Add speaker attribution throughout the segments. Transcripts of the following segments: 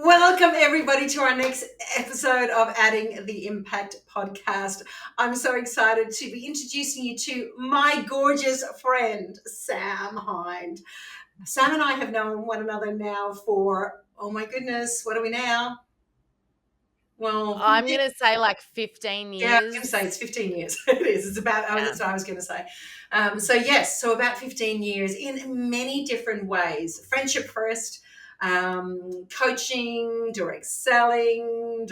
Speaker 1: Welcome, everybody, to our next episode of Adding the Impact podcast. I'm so excited to be introducing you to my gorgeous friend, Sam Hind. Sam and I have known one another now for, oh my goodness, what are we now? Well,
Speaker 2: I'm going to say like 15
Speaker 1: yeah, I was going to
Speaker 2: years.
Speaker 1: say it's 15 years. It is. It's about,
Speaker 2: Yeah.
Speaker 1: that's what I was going to say. So about 15 years in many different ways. Friendship first, coaching, direct selling,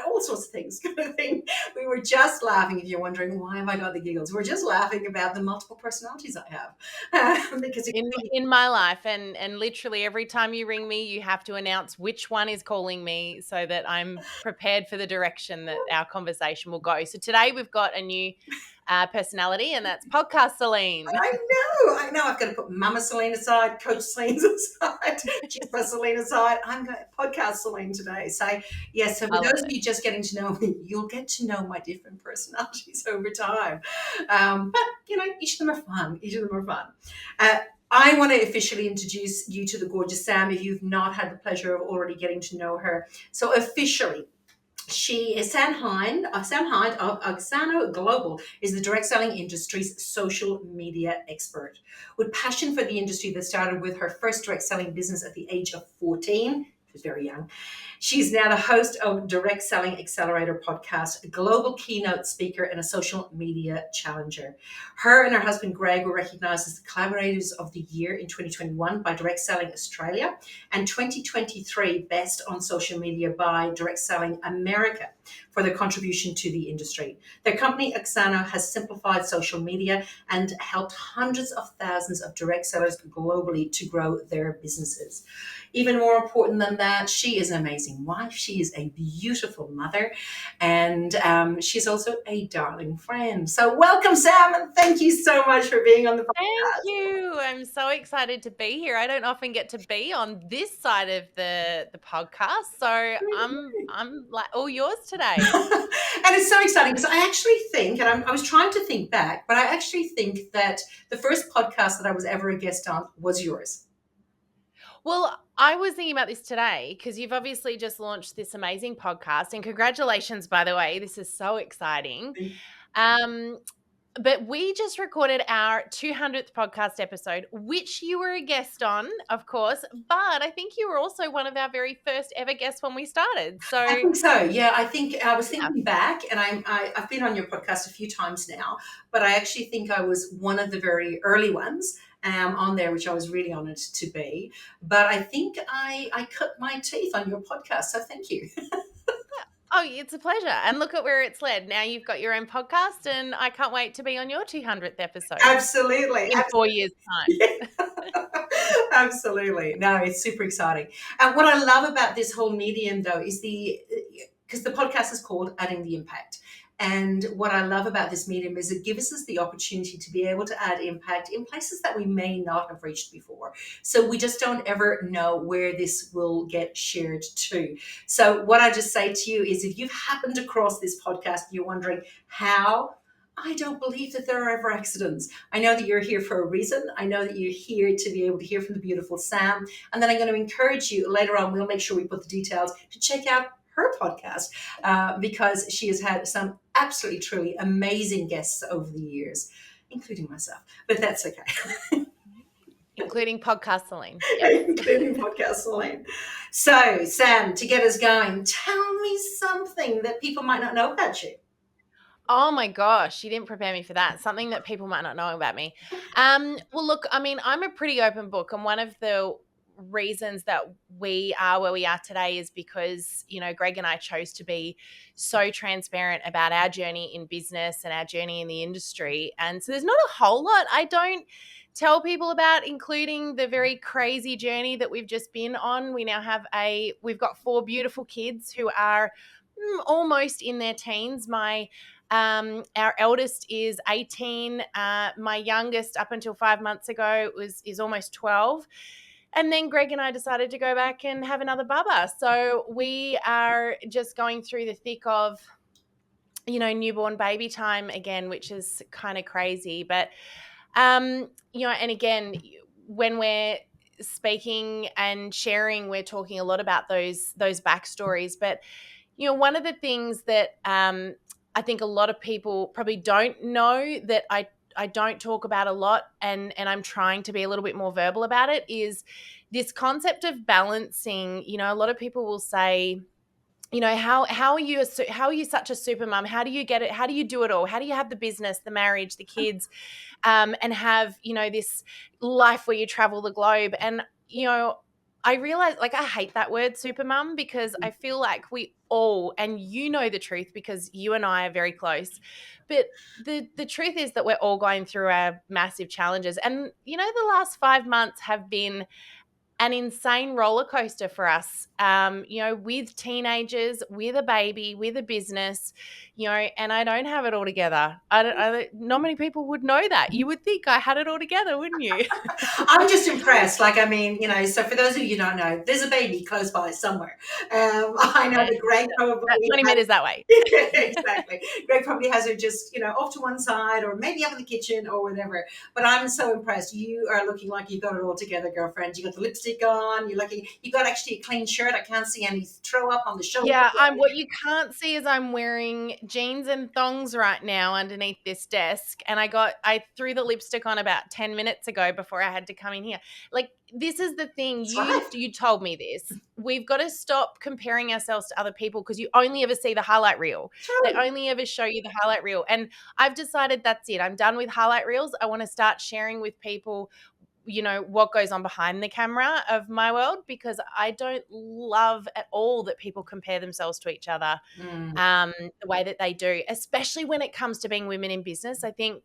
Speaker 1: all sorts of things kind of thing. We were just laughing, if you're wondering, why have I got the giggles? We're just laughing about the multiple personalities I have. Because
Speaker 2: In my life, and literally every time you ring me, you have to announce which one is calling me so that I'm prepared for the direction that our conversation will go. So today we've got a new personality, and that's Podcast Celine.
Speaker 1: I know. I've got to put Mama Celine aside, Coach Celine's aside, Chispa Celine aside. I'm going to podcast Celine today. So, yes, so for
Speaker 2: I love
Speaker 1: those of
Speaker 2: it.
Speaker 1: you just getting to know me, you'll get to know my different personalities over time. But, each of them are fun. I want to officially introduce you to the gorgeous Sam if you've not had the pleasure of already getting to know her. So, officially, she is Sam Hind of Oxano Global, is the direct selling industry's social media expert. With passion for the industry that started with her first direct selling business at the age of 14, she was very young. She's now the host of Direct Selling Accelerator podcast, a global keynote speaker, and a social media challenger. Her and her husband Greg were recognized as the collaborators of the year in 2021 by Direct Selling Australia and 2023 Best on Social Media by Direct Selling America for their contribution to the industry. Their company, Oxano, has simplified social media and helped hundreds of thousands of direct sellers globally to grow their businesses. Even more important than that, she is an amazing wife. She is a beautiful mother, and she's also a darling friend. So welcome, Sam, and thank you so much for being on the
Speaker 2: Thank
Speaker 1: podcast.
Speaker 2: you. I'm so excited to be here. I don't often get to be on this side of the podcast, so I'm like all yours today.
Speaker 1: And it's so exciting because I actually think, and I was trying to think back, but I actually think that the first podcast that I was ever a guest on was yours.
Speaker 2: Well, I was thinking about this today because you've obviously just launched this amazing podcast, and congratulations, by the way. This is so exciting. But we just recorded our 200th podcast episode, which you were a guest on, of course. But I think you were also one of our very first ever guests when we started. So
Speaker 1: I think so. Yeah, I think I was
Speaker 2: yeah.
Speaker 1: thinking back, and I've been on your podcast a few times now, but I actually think I was one of the very early ones on there, which I was really honored to be. But I think I cut my teeth on your podcast, so thank you.
Speaker 2: Oh, it's a pleasure. And look at where it's led. Now you've got your own podcast, and I can't wait to be on your 200th episode
Speaker 1: Absolutely.
Speaker 2: in 4 years' time.
Speaker 1: Yeah. Absolutely. No, it's super exciting. And what I love about this whole medium, though, is because the podcast is called Adding the Impact. And what I love about this medium is it gives us the opportunity to be able to add impact in places that we may not have reached before. So we just don't ever know where this will get shared to. So what I just say to you is if you've happened across this podcast, you're wondering how, I don't believe that there are ever accidents. I know that you're here for a reason. I know that you're here to be able to hear from the beautiful Sam. And then I'm going to encourage you later on, we'll make sure we put the details to check out her podcast because she has had some absolutely, truly amazing guests over the years, including myself. But that's okay.
Speaker 2: Including podcast Celine. Yep.
Speaker 1: Including podcast Celine. So, Sam, to get us going, tell me something that people might not know about you.
Speaker 2: Oh my gosh, you didn't prepare me for that. Something that people might not know about me. Well, look, I mean, I'm a pretty open book, and one of the reasons that we are where we are today is because, Greg and I chose to be so transparent about our journey in business and our journey in the industry. And so there's not a whole lot I don't tell people about, including the very crazy journey that we've just been on. We've got 4 beautiful kids who are almost in their teens. Our eldest is 18. My youngest, up until 5 months ago, is almost 12. And then Greg and I decided to go back and have another bubba. So we are just going through the thick of, newborn baby time again, which is kind of crazy. But, and again, when we're speaking and sharing, we're talking a lot about those backstories. But one of the things that I think a lot of people probably don't know that I don't talk about a lot, and I'm trying to be a little bit more verbal about it, is this concept of balancing. A lot of people will say, how are you such a super mum? How do you get it? How do you do it all? How do you have the business, the marriage, the kids, and have this life where you travel the globe? And I realize, like, I hate that word super mum, because I feel like we all, and the truth because you and I are very close, but the truth is that we're all going through our massive challenges. And the last 5 months have been an insane roller coaster for us, with teenagers, with a baby, with a business, and I don't have it all together. Not many people would know that. You would think I had it all together, wouldn't you?
Speaker 1: I'm just impressed. Like, I mean, so for those of you who don't know, there's a baby close by somewhere. I know
Speaker 2: Yeah,
Speaker 1: that Greg
Speaker 2: about
Speaker 1: probably
Speaker 2: 20
Speaker 1: has,
Speaker 2: meters that way.
Speaker 1: exactly. Greg probably has her just, off to one side or maybe up in the kitchen or whatever. But I'm so impressed. You are looking like you've got it all together, girlfriend. You got the lipstick on. You're lucky. You got actually a clean shirt. I can't see any throw up on the shoulder.
Speaker 2: Yeah, what you can't see is I'm wearing jeans and thongs right now underneath this desk, and I threw the lipstick on about 10 minutes ago before I had to come in here. Like, this is the thing.
Speaker 1: That's right.
Speaker 2: You told me this. We've got to stop comparing ourselves to other people, because you only ever see the highlight reel.
Speaker 1: That's
Speaker 2: They
Speaker 1: right.
Speaker 2: only ever show you the highlight reel. And I've decided that's it. I'm done with highlight reels. I want to start sharing with people what goes on behind the camera of my world, because I don't love at all that people compare themselves to each other,
Speaker 1: Mm,
Speaker 2: the way that they do, especially when it comes to being women in business. I think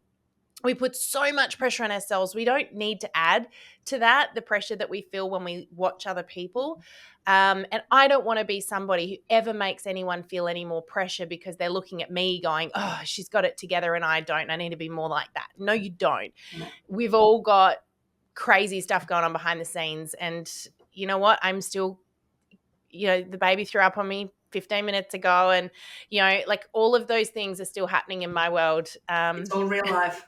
Speaker 2: we put so much pressure on ourselves. We don't need to add to that, the pressure that we feel when we watch other people. And I don't want to be somebody who ever makes anyone feel any more pressure because they're looking at me going, oh, she's got it together and I don't. I need to be more like that. No, you don't.
Speaker 1: no.
Speaker 2: We've all got crazy stuff going on behind the scenes. And you know what? I'm still, the baby threw up on me 15 minutes ago, and like, all of those things are still happening in my world.
Speaker 1: It's all real life.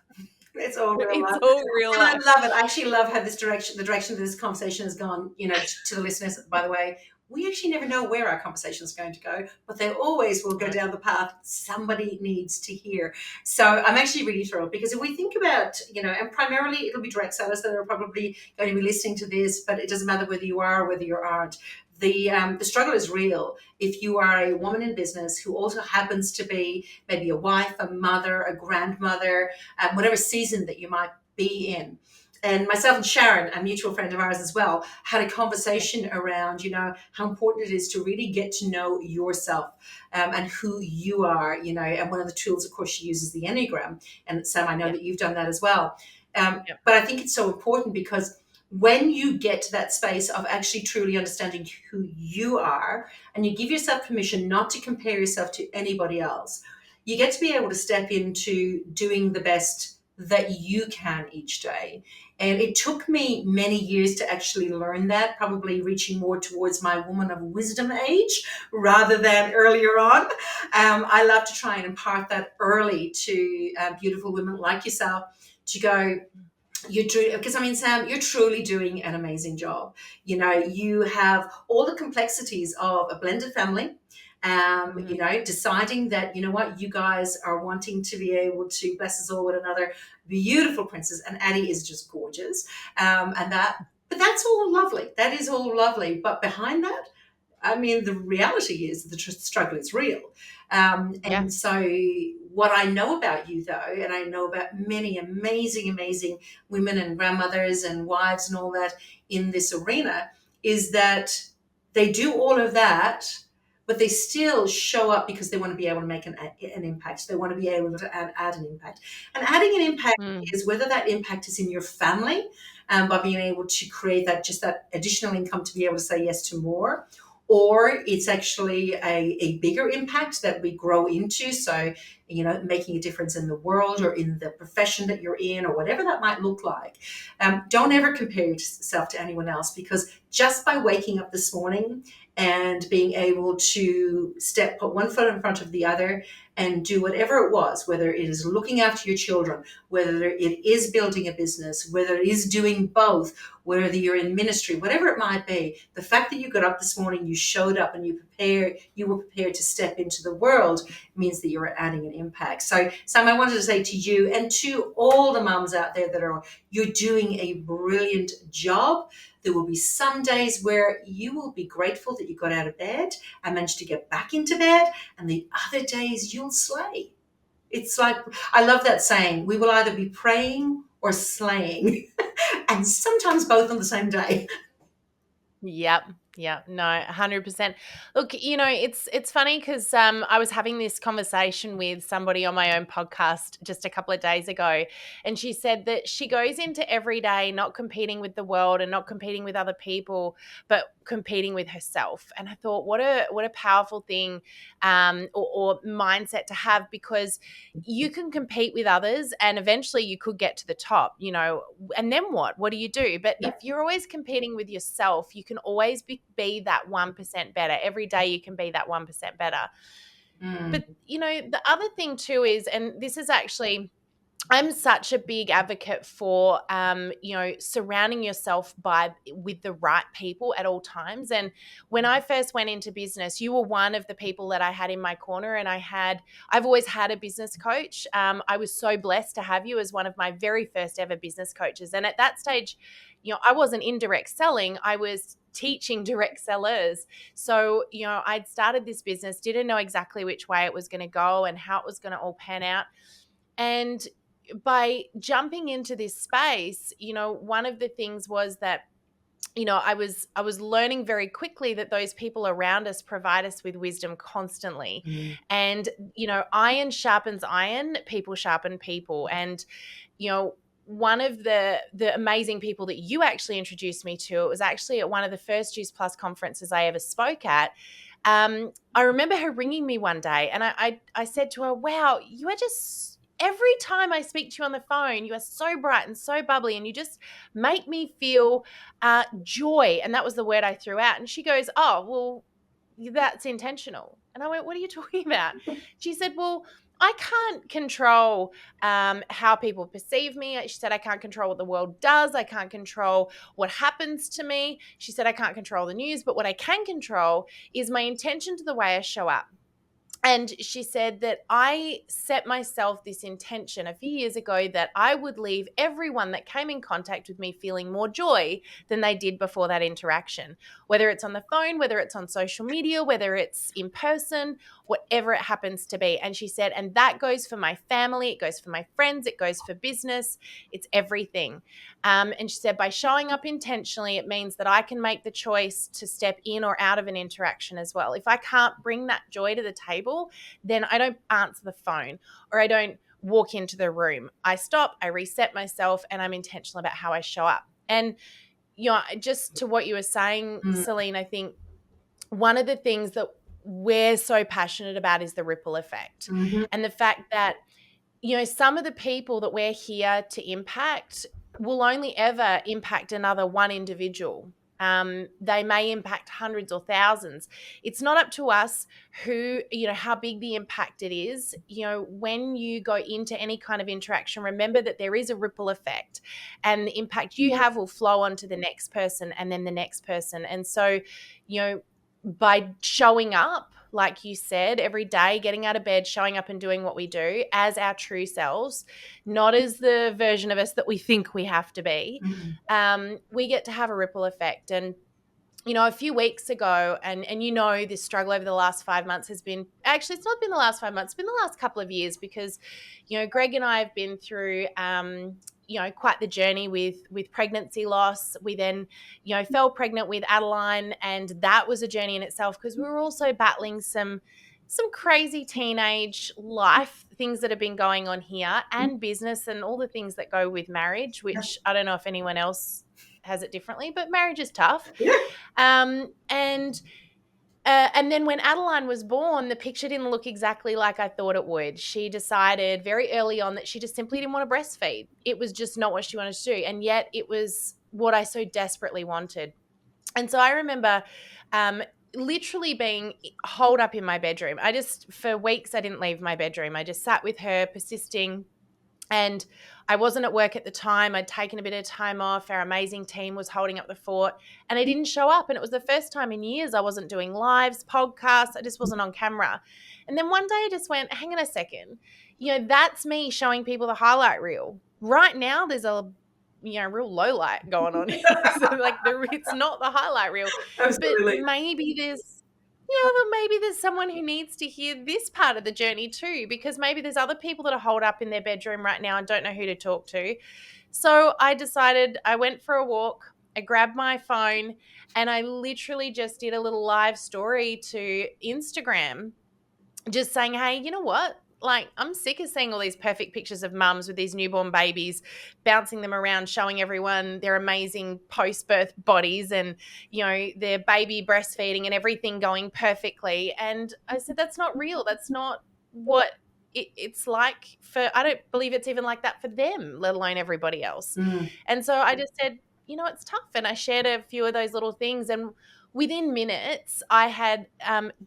Speaker 1: It's all real
Speaker 2: It's
Speaker 1: life.
Speaker 2: all real
Speaker 1: And I
Speaker 2: life.
Speaker 1: love it. I actually love how the direction of this conversation has gone, to the listeners, by the way. We actually never know where our conversation is going to go, but they always will go
Speaker 2: Right.
Speaker 1: down the path somebody needs to hear. So I'm actually really thrilled, because if we think about, and primarily it'll be direct sellers that are probably going to be listening to this, but it doesn't matter whether you are or whether you aren't. The struggle is real. If you are a woman in business who also happens to be maybe a wife, a mother, a grandmother, whatever season that you might be in. And myself and Sharon, a mutual friend of ours as well, had a conversation around, how important it is to really get to know yourself, and who you are, and one of the tools, of course, she uses the Enneagram. And Sam, I know
Speaker 2: Yeah.
Speaker 1: that you've done that as well.
Speaker 2: Yeah.
Speaker 1: But I think it's so important, because when you get to that space of actually truly understanding who you are, and you give yourself permission not to compare yourself to anybody else, you get to be able to step into doing the best that you can each day. And it took me many years to actually learn that, probably reaching more towards my woman of wisdom age rather than earlier on. I love to try and impart that early to beautiful women like yourself, to go, because I mean, Sam, you're truly doing an amazing job. You have all the complexities of a blended family.
Speaker 2: Mhm.
Speaker 1: Deciding that, what, you guys are wanting to be able to bless us all with another beautiful princess, and Addie is just gorgeous. But that's all lovely. That is all lovely. But behind that, I mean, the reality is the struggle is real.
Speaker 2: Yeah.
Speaker 1: And so, what I know about you, though, and I know about many amazing, amazing women and grandmothers and wives and all that in this arena, is that they do all of that, but they still show up because they want to be able to make an impact. They want to be able to add an impact. And adding an impact
Speaker 2: Mm.
Speaker 1: is whether that impact is in your family, by being able to create that additional income to be able to say yes to more, or it's actually a bigger impact that we grow into. So, making a difference in the world or in the profession that you're in, or whatever that might look like. Don't ever compare yourself to anyone else, because just by waking up this morning and being able to put one foot in front of the other, and do whatever it was, whether it is looking after your children, whether it is building a business, whether it is doing both, whether you're in ministry, whatever it might be, the fact that you got up this morning, you showed up and you were prepared to step into the world means that you're adding an impact. So, Sam, I wanted to say to you and to all the mums out there that you're doing a brilliant job. There will be some days where you will be grateful that you got out of bed and managed to get back into bed, and the other days you'll slay. It's like, I love that saying, we will either be praying or slaying, and sometimes both on the same day.
Speaker 2: Yep. Yeah, no, 100%. Look, it's funny because I was having this conversation with somebody on my own podcast just a couple of days ago, and she said that she goes into every day not competing with the world and not competing with other people, but competing with herself. And I thought, what a powerful thing, or mindset to have, because you can compete with others and eventually you could get to the top, and then what? What do you do? But if you're always competing with yourself, you can always be that 1% better. Every day you can be that 1% better. But, the other thing too is, and this is actually, I'm such a big advocate for, surrounding yourself with the right people at all times. And when I first went into business, you were one of the people that I had in my corner, and I've always had a business coach. I was so blessed to have you as one of my very first ever business coaches. And at that stage, I wasn't in direct selling. I was teaching direct sellers. So, I'd started this business, didn't know exactly which way it was going to go and how it was going to all pan out. And by jumping into this space, one of the things was that, I was learning very quickly that those people around us provide us with wisdom constantly. And, iron sharpens iron, people sharpen people. And, one of the amazing people that you actually introduced me to, it was actually at one of the first Juice Plus conferences I ever spoke at. I remember her ringing me one day, and I said to her, wow, you are just, every time I speak to you on the phone, you are so bright and so bubbly, and you just make me feel joy. And that was the word I threw out. And she goes, oh, well, that's intentional. And I went, what are you talking about? She said, well, I can't control how people perceive me. She said, I can't control what the world does. I can't control what happens to me. She said, I can't control the news, but what I can control is my intention to the way I show up. And she said that I set myself this intention a few years ago that I would leave everyone that came in contact with me feeling more joy than they did before that interaction, whether it's on the phone, whether it's on social media, whether it's in person, whatever it happens to be. And she said, and that goes for my family, it goes for my friends, it goes for business, it's everything. And she said, by showing up intentionally, it means that I can make the choice to step in or out of an interaction as well. If I can't bring that joy to the table, then I don't answer the phone or I don't walk into the room. I stop, I reset myself, and I'm intentional about how I show up. And, just to what you were saying, Celine, I think one of the things that we're so passionate about is the ripple effect. And the fact that, some of the people that we're here to impact will only ever impact another one individual. They may impact hundreds or thousands. It's not up to us how big the impact it is. When you go into any kind of interaction, remember that there is a ripple effect, and the impact you have will flow on to the next person and then the next person. And so, by showing up, like you said, every day, getting out of bed, showing up and doing what we do as our true selves, not as the version of us that we think we have to be, we get to have a ripple effect. And, a few weeks ago, and this struggle over the last 5 months has been, actually, it's not been the last 5 months, it's been the last couple of years, because, Greg and I have been through, quite the journey with pregnancy loss. We then, fell pregnant with Adeline, and that was a journey in itself, because we were also battling some crazy teenage life things that have been going on here, and business, and all the things that go with marriage, which I don't know if anyone else has it differently, but marriage is tough. And then when Adeline was born, the picture didn't look exactly like I thought it would. She decided very early on that she just simply didn't want to breastfeed. It was just not what she wanted to do. And yet it was what I so desperately wanted. And so I remember literally being holed up in my bedroom. For weeks, I didn't leave my bedroom. I just sat with her, persisting. And I wasn't at work at the time. I'd taken a bit of time off. Our amazing team was holding up the fort, and I didn't show up. And it was the first time in years I wasn't doing lives, podcasts. I just wasn't on camera. And then one day I just went, hang on a second. That's me showing people the highlight reel. Right now, there's a real low light going on here. So like it's not the highlight reel. But
Speaker 1: Absolutely.
Speaker 2: maybe there's someone who needs to hear this part of the journey too, because maybe there's other people that are holed up in their bedroom right now and don't know who to talk to. So I decided, I went for a walk, I grabbed my phone, and I literally just did a little live story to Instagram, just saying, hey, you know what? Like, I'm sick of seeing all these perfect pictures of mums with these newborn babies, bouncing them around, showing everyone their amazing post-birth bodies and, their baby breastfeeding and everything going perfectly. And I said, that's not real. That's not what it's like I don't believe it's even like that for them, let alone everybody else.
Speaker 1: Mm.
Speaker 2: And so I just said, it's tough. And I shared a few of those little things. And within minutes, I had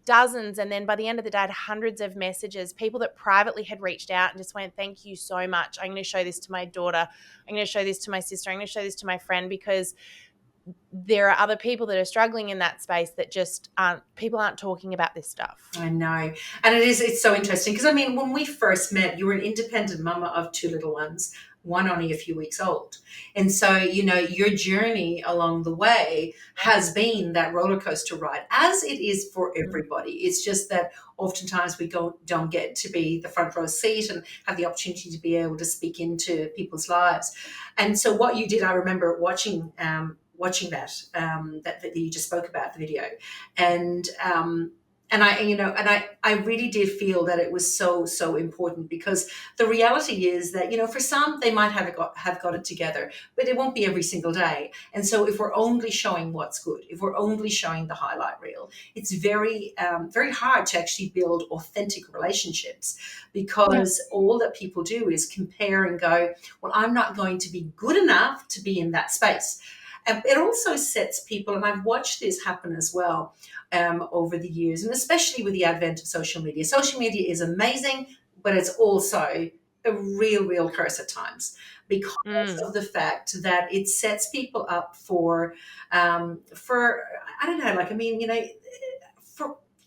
Speaker 2: dozens, and then by the end of the day, I had hundreds of messages, people that privately had reached out and just went, thank you so much. I'm going to show this to my daughter. I'm going to show this to my sister. I'm going to show this to my friend, because there are other people that are struggling in that space that just people aren't talking about this stuff.
Speaker 1: I know. And it's so interesting because, I mean, when we first met, you were an independent mama of two little ones, one only a few weeks old. And so, your journey along the way has been that roller coaster ride, as it is for everybody. It's just that oftentimes we don't get to be the front row seat and have the opportunity to be able to speak into people's lives. And so what you did, I remember watching that you just spoke about, the video, and I really did feel that it was so important, because the reality is that, for some, they might have got it together, but it won't be every single day. And so if we're only showing what's good, if we're only showing the highlight reel, it's very very hard to actually build authentic relationships, because all that people do is compare and go, well, I'm not going to be good enough to be in that space. And it also sets people, and I've watched this happen as well, over the years, and especially with the advent of social media. Social media is amazing, but it's also a real curse at times, because of the fact that it sets people up for I don't know, like, I mean,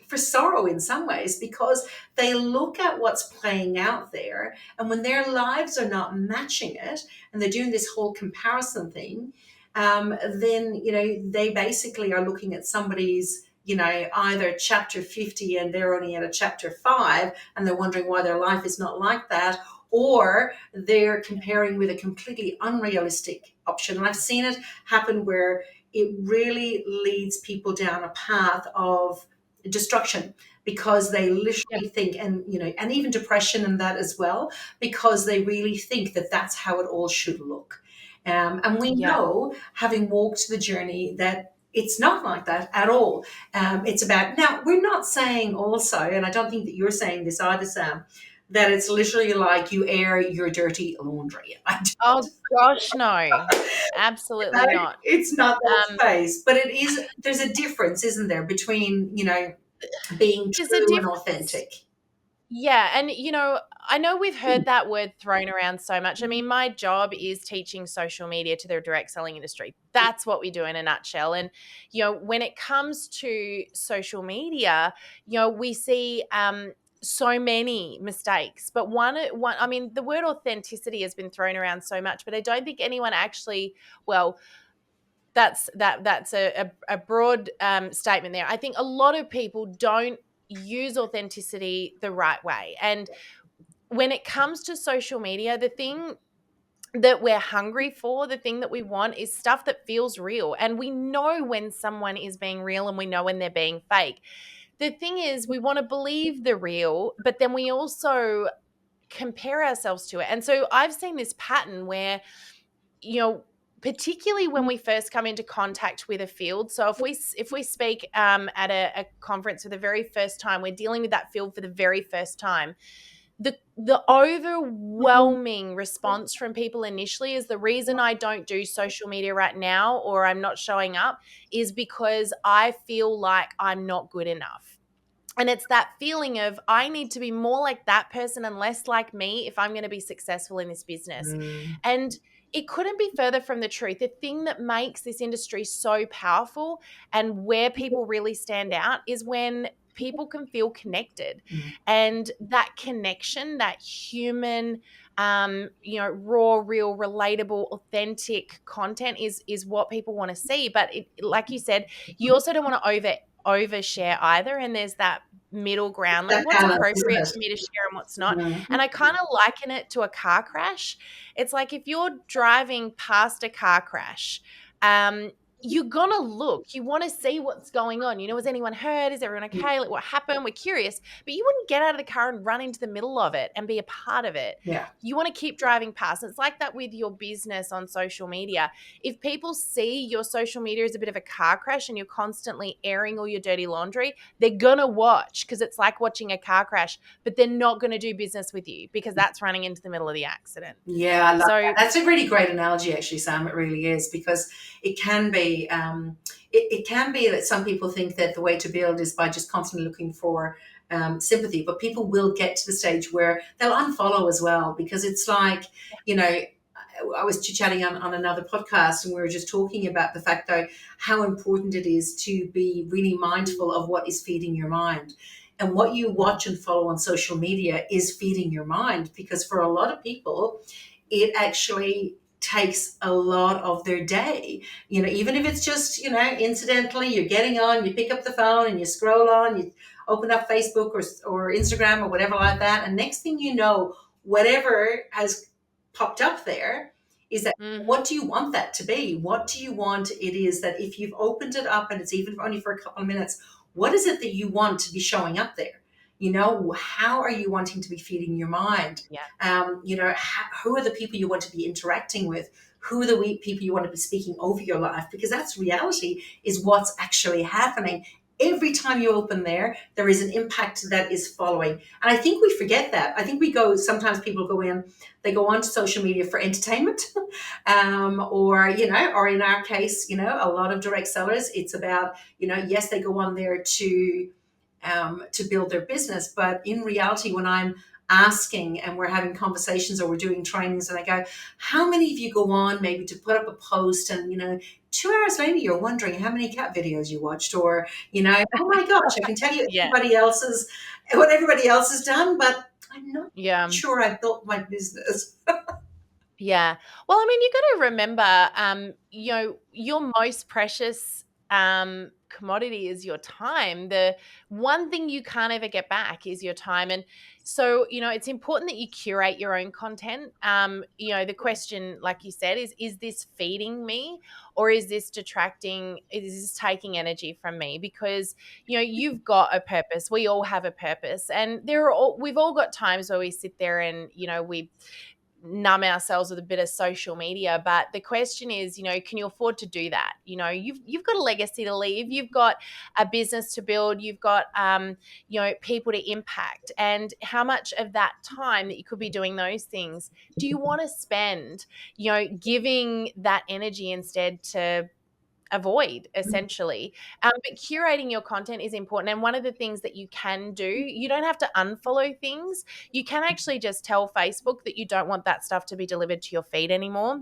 Speaker 1: for sorrow in some ways, because they look at what's playing out there, and when their lives are not matching it, and they're doing this whole comparison thing, then they basically are looking at somebody's either chapter 50 and they're only at a chapter 5, and they're wondering why their life is not like that, or they're comparing with a completely unrealistic option. And I've seen it happen where it really leads people down a path of destruction, because they literally think, and even depression and that as well, because they really think that that's how it all should look. And we know, having walked the journey, that it's not like that at all. It's about, now, we're not saying also, and I don't think that you're saying this either, Sam, that it's literally like you air your dirty laundry.
Speaker 2: Oh gosh, no, absolutely not.
Speaker 1: It's not that space, but it is. There's a difference, isn't there, between being
Speaker 2: There's a
Speaker 1: true and
Speaker 2: difference.
Speaker 1: authentic.
Speaker 2: Yeah, and I know we've heard that word thrown around so much. I mean, my job is teaching social media to the direct selling industry. That's what we do in a nutshell. And when it comes to social media, we see so many mistakes. But one, I mean, the word authenticity has been thrown around so much, but I don't think anyone actually, well, that's a broad statement there. I think a lot of people don't use authenticity the right way. And when it comes to social media, the thing that we're hungry for, the thing that we want, is stuff that feels real. And we know when someone is being real, and we know when they're being fake. The thing is, we want to believe the real, but then we also compare ourselves to it. And so I've seen this pattern where, particularly when we first come into contact with a field. So if we speak at a conference for the very first time, we're dealing with that field for the very first time. the overwhelming response from people initially is the reason I don't do social media right now or I'm not showing up is because I feel like I'm not good enough. And it's that feeling of I need to be more like that person and less like me if I'm going to be successful in this business.
Speaker 1: Mm,
Speaker 2: And it couldn't be further from the truth. The thing that makes this industry so powerful and where people really stand out is when people can feel connected.
Speaker 1: mm.
Speaker 2: And that connection, that human, raw, real, relatable, authentic content is what people want to see. But like you said, you also don't want to overshare either, and there's that middle ground, like
Speaker 1: That
Speaker 2: what's
Speaker 1: balance, isn't
Speaker 2: appropriate
Speaker 1: it?
Speaker 2: for me to share and what's not.
Speaker 1: Mm.
Speaker 2: And I kind of liken it to a car crash. It's like if you're driving past a car crash, um you're gonna look, you want to see what's going on, is anyone hurt, is everyone okay, like what happened, we're curious. But you wouldn't get out of the car and run into the middle of it and be a part of it.
Speaker 1: Yeah.
Speaker 2: You want to keep driving past. It's like that with your business on social media. If people see your social media as a bit of a car crash and you're constantly airing all your dirty laundry, they're going to watch because it's like watching a car crash, but they're not going to do business with you because that's running into the middle of the accident.
Speaker 1: Yeah, I love that.
Speaker 2: So,
Speaker 1: That's a really great analogy, actually, Sam. It really is because it can be, it can be that some people think that the way to build is by just constantly looking for sympathy, but people will get to the stage where they'll unfollow as well because it's like, you know, I was chatting on another podcast and we were just talking about the fact though how important it is to be really mindful of what is feeding your mind. And what you watch and follow on social media is feeding your mind because for a lot of people, it actually takes a lot of their day. Even if it's just, incidentally, you're getting on, you pick up the phone and you scroll on, you open up Facebook or Instagram or whatever like that. And next thing you know, whatever has popped up there is that what
Speaker 2: mhm,
Speaker 1: do you want that to be? What do you want it is that if you've opened it up and it's even only for a couple of minutes, what is it that you want to be showing up there? How are you wanting to be feeding your mind?
Speaker 2: yeah,
Speaker 1: Who are the people you want to be interacting with? Who are the people you want to be speaking over your life? Because that's reality, is what's actually happening. Every time you open there is an impact that is following. And I think we forget that. I think sometimes people go in, they go onto social media for entertainment, or in our case, a lot of direct sellers, it's about, yes, they go on there to build their business. But in reality, when I'm asking and we're having conversations or we're doing trainings and I go, how many of you go on maybe to put up a post and, 2 hours later, you're wondering how many cat videos you watched or, oh my gosh, I can tell you
Speaker 2: yeah,
Speaker 1: what everybody else has done, but I'm not
Speaker 2: yeah.
Speaker 1: sure I've built my business.
Speaker 2: Yeah. Well, I mean, you got to remember, your most precious commodity is your time. The one thing you can't ever get back is your time. And so, it's important that you curate your own content. The question, like you said, is this feeding me or is this detracting? Is this taking energy from me? Because, you've got a purpose. We all have a purpose. And we've all got times where we sit there and, we numb ourselves with a bit of social media. But the question is, can you afford to do that? You've got a legacy to leave, you've got a business to build, you've got people to impact. And how much of that time that you could be doing those things do you want to spend, giving that energy instead to avoid, essentially. But curating your content is important. And one of the things that you can do, you don't have to unfollow things. You can actually just tell Facebook that you don't want that stuff to be delivered to your feed anymore.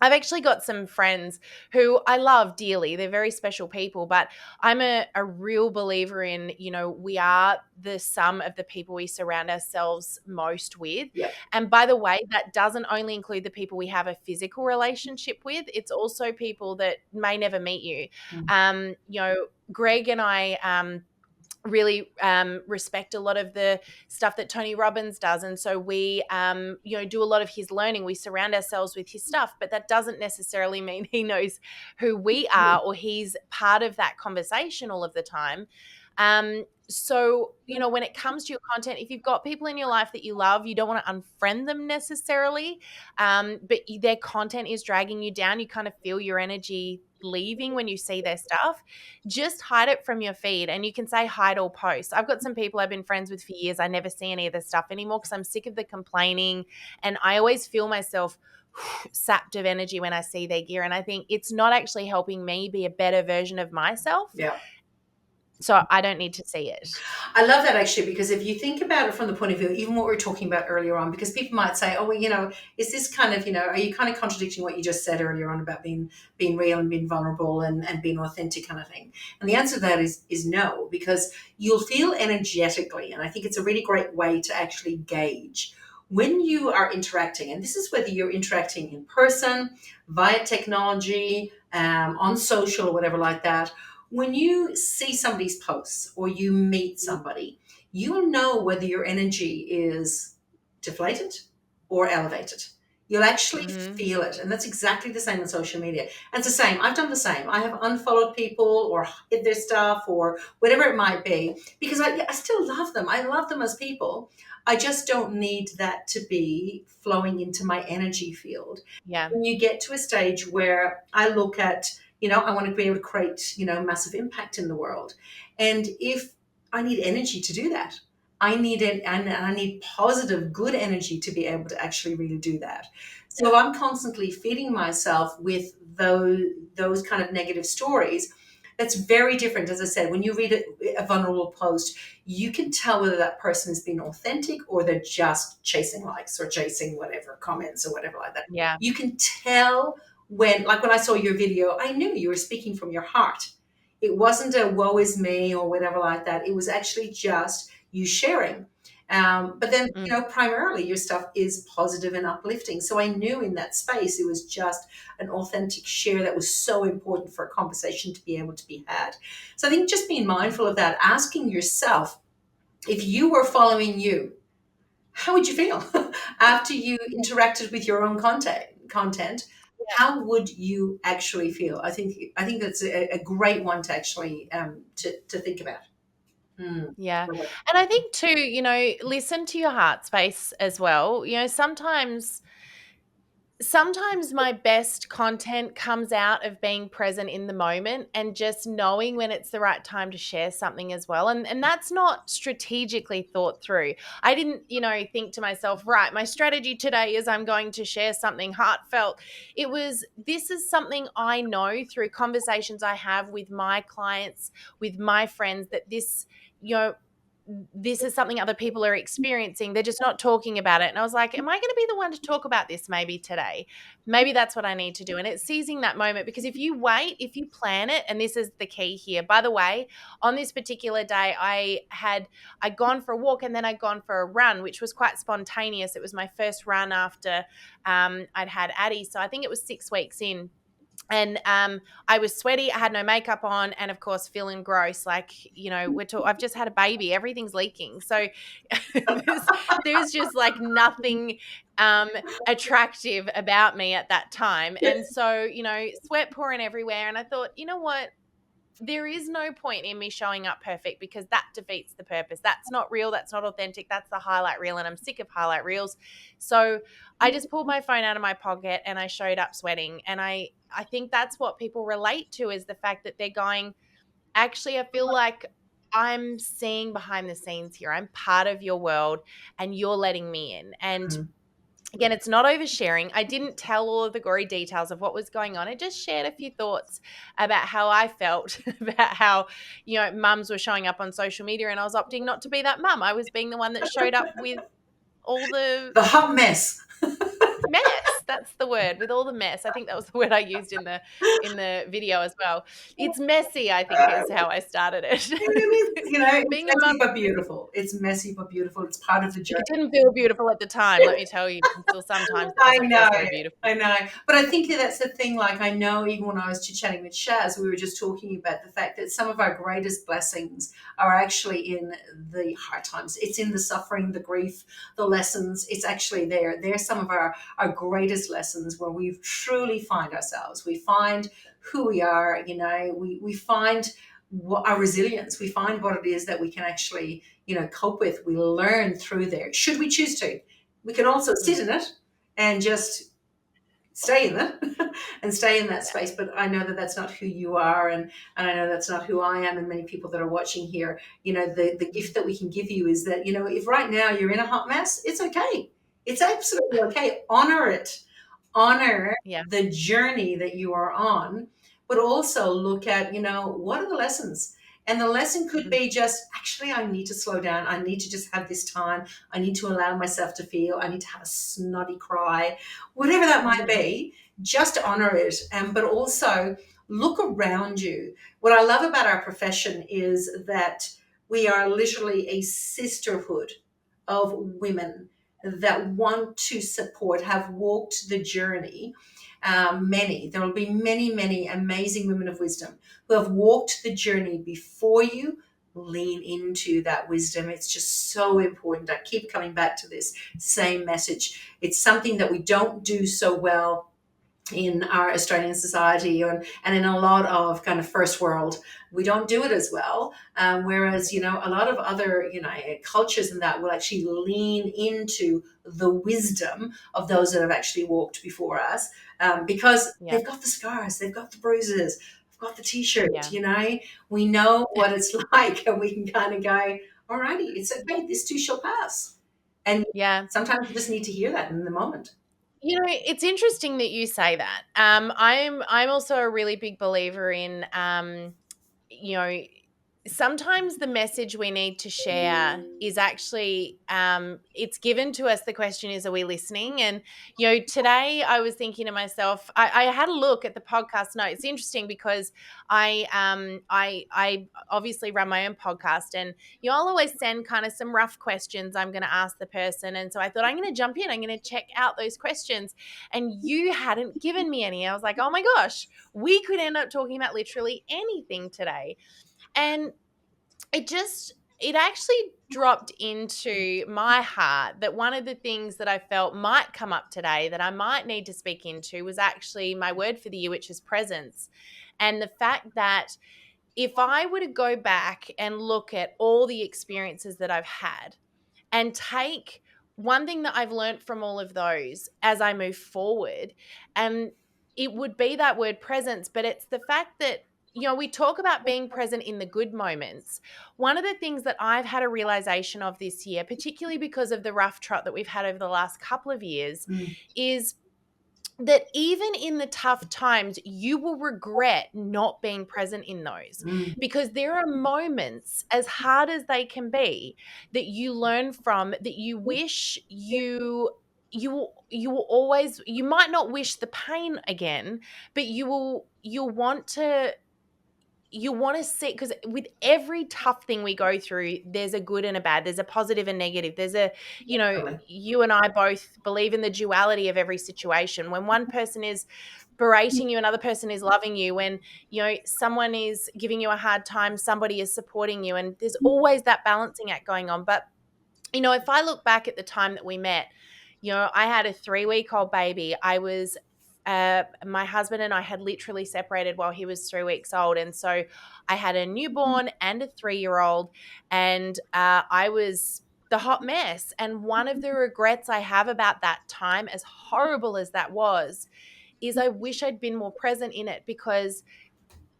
Speaker 2: I've actually got some friends who I love dearly. They're very special people, but I'm a real believer in, we are the sum of the people we surround ourselves most with.
Speaker 1: Yeah.
Speaker 2: And by the way, that doesn't only include the people we have a physical relationship with, it's also people that may never meet you. Greg and I, really respect a lot of the stuff that Tony Robbins does. And so we, do a lot of his learning. We surround ourselves with his stuff, but that doesn't necessarily mean he knows who we are or he's part of that conversation all of the time. So, when it comes to your content, if you've got people in your life that you love, you don't want to unfriend them necessarily, but their content is dragging you down. You kind of feel your energy leaving when you see their stuff. Just hide it from your feed, and you can say hide all posts. I've got some people I've been friends with for years. I never see any of their stuff anymore because I'm sick of the complaining, and I always feel myself sapped of energy when I see their gear. And I think it's not actually helping me be a better version of myself.
Speaker 1: Yeah.
Speaker 2: So I don't need to see it.
Speaker 1: I love that actually, because if you think about it from the point of view, even what we were talking about earlier on, because people might say, oh, well, is this kind of, are you kind of contradicting what you just said earlier on about being real and being vulnerable and being authentic kind of thing? And the answer to that is no, because you'll feel energetically, and I think it's a really great way to actually gauge when you are interacting, and this is whether you're interacting in person, via technology, on social or whatever like that. When you see somebody's posts or you meet somebody, you'll know whether your energy is deflated or elevated. You'll actually
Speaker 2: Mm-hmm.
Speaker 1: feel it. And that's exactly the same on social media. And it's the same. I've done the same. I have unfollowed people or hid their stuff or whatever it might be because I still love them. I love them as people. I just don't need that to be flowing into my energy field.
Speaker 2: Yeah.
Speaker 1: When you get to a stage where I look at, I want to be able to create, massive impact in the world. And if I need energy to do that, I need it, and I need positive, good energy to be able to actually really do that. So I'm constantly feeding myself with those kind of negative stories. That's very different. As I said, when you read a vulnerable post, you can tell whether that person is being authentic or they're just chasing likes or chasing whatever comments or whatever like that.
Speaker 2: Yeah.
Speaker 1: You can tell when I saw your video, I knew you were speaking from your heart. It wasn't a woe is me or whatever like that. It was actually just you sharing. But then,
Speaker 2: Mm.
Speaker 1: primarily your stuff is positive and uplifting. So I knew in that space it was just an authentic share that was so important for a conversation to be able to be had. So I think just being mindful of that, asking yourself, if you were following you, how would you feel after you interacted with your own content? How would you actually feel? I think that's a great one to actually to think about. Mm.
Speaker 2: Yeah. And I think too, listen to your heart space as well. Sometimes my best content comes out of being present in the moment and just knowing when it's the right time to share something as well. And that's not strategically thought through. I didn't, think to myself, right, my strategy today is I'm going to share something heartfelt. This is something I know through conversations I have with my clients, with my friends, that you know, this is something other people are experiencing. They're just not talking about it. And I was like, am I going to be the one to talk about this maybe today? Maybe that's what I need to do. And it's seizing that moment, because if you wait, if you plan it, and this is the key here. By the way, on this particular day, I'd gone for a walk and then I'd gone for a run, which was quite spontaneous. It was my first run after I'd had Addie. So I think it was 6 weeks in. And I was sweaty. I had no makeup on, and of course, feeling gross. Like, I've just had a baby. Everything's leaking. So there's just like nothing attractive about me at that time. And so, sweat pouring everywhere. And I thought, you know what? There is no point in me showing up perfect, because that defeats the purpose. That's not real. That's not authentic. That's the highlight reel. And I'm sick of highlight reels. So I just pulled my phone out of my pocket and I showed up sweating. And I think that's what people relate to, is the fact that they're going, actually, I feel like I'm seeing behind the scenes here. I'm part of your world and you're letting me in. And
Speaker 1: Mm.
Speaker 2: again, it's not oversharing. I didn't tell all of the gory details of what was going on. I just shared a few thoughts about how I felt, about how, mums were showing up on social media, and I was opting not to be that mum. I was being the one that showed up with all the
Speaker 1: The hot mess.
Speaker 2: mess. That's the word, with all the mess. I think that was the word I used in the video as well. It's messy, I think, is how I started
Speaker 1: It
Speaker 2: it.
Speaker 1: is, it's
Speaker 2: Being a
Speaker 1: messy
Speaker 2: mum,
Speaker 1: but beautiful. It's messy but beautiful. It's part of the journey.
Speaker 2: it didn't feel beautiful at the time, let me tell you. Still sometimes it
Speaker 1: I
Speaker 2: doesn't feel
Speaker 1: know,
Speaker 2: so beautiful.
Speaker 1: I know. But I think that's the thing. Like, I know even when I was chatting with Shaz, we were just talking about the fact that some of our greatest blessings are actually in the hard times. It's in the suffering, the grief, the lessons. It's actually there. They're some of our greatest lessons, where we truly find ourselves. We find who we are, we find our resilience. We find what it is that we can actually, cope with. We learn through there. Should we choose to, we can also sit
Speaker 2: Mm.
Speaker 1: in it and just stay in it and stay in that
Speaker 2: Yeah.
Speaker 1: space. But I know that that's not who you are, and I know that's not who I am, and many people that are watching here. The gift that we can give you is that, if right now you're in a hot mess, it's okay. It's absolutely okay. Honor it. Honor
Speaker 2: Yeah.
Speaker 1: the journey that you are on, but also look at, what are the lessons? And the lesson could
Speaker 2: Mhm.
Speaker 1: be just, actually, I need to slow down. I need to just have this time. I need to allow myself to feel. I need to have a snotty cry, whatever that might
Speaker 2: Mhm.
Speaker 1: be. Just honor it. But also look around you. What I love about our profession is that we are literally a sisterhood of women that want to support, have walked the journey. There will be many, many amazing women of wisdom who have walked the journey before you. Lean into that wisdom. It's just so important. I keep coming back to this same message. It's something that we don't do so well in our Australian society, and in a lot of kind of first world, we don't do it as well. Whereas, a lot of other, cultures and that will actually lean into the wisdom of those that have actually walked before us, because
Speaker 2: Yeah.
Speaker 1: they've got the scars, they've got the bruises, they've got the t-shirt,
Speaker 2: Yeah.
Speaker 1: we know what it's like, and we can kind of go, alrighty, it's okay, this too shall pass. And
Speaker 2: Yeah.
Speaker 1: sometimes you just need to hear that in the moment.
Speaker 2: It's interesting that you say that. I'm also a really big believer in you know, sometimes the message we need to share is actually it's given to us. The question is, are we listening? And today I was thinking to myself, I had a look at the podcast notes. It's interesting because I obviously run my own podcast, and I'll always send kind of some rough questions I'm going to ask the person. And so I thought, I'm going to jump in, I'm going to check out those questions, and you hadn't given me any. I was like, oh my gosh, we could end up talking about literally anything today. And it actually dropped into my heart that one of the things that I felt might come up today that I might need to speak into was actually my word for the year, which is presence. And the fact that if I were to go back and look at all the experiences that I've had and take one thing that I've learned from all of those as I move forward, and it would be that word presence, but it's the fact that we talk about being present in the good moments. One of the things that I've had a realization of this year, particularly because of the rough trot that we've had over the last couple of years,
Speaker 1: Mm,
Speaker 2: is that even in the tough times, you will regret not being present in those,
Speaker 1: mm,
Speaker 2: because there are moments, as hard as they can be, that you learn from, that you wish you will always, you might not wish the pain again, but you'll want to, see, because with every tough thing we go through, there's a good and a bad, there's a positive and negative, there's a,
Speaker 1: definitely.
Speaker 2: you and I both believe in the duality of every situation. When one person is berating you, another person is loving you. When someone is giving you a hard time, somebody is supporting you, and there's always that balancing act going on. But if I look back at the time that we met, I had a 3-week-old baby. My husband and I had literally separated while he was 3 weeks old. And so I had a newborn and a 3-year-old, and I was the hot mess. And one of the regrets I have about that time, as horrible as that was, is I wish I'd been more present in it, because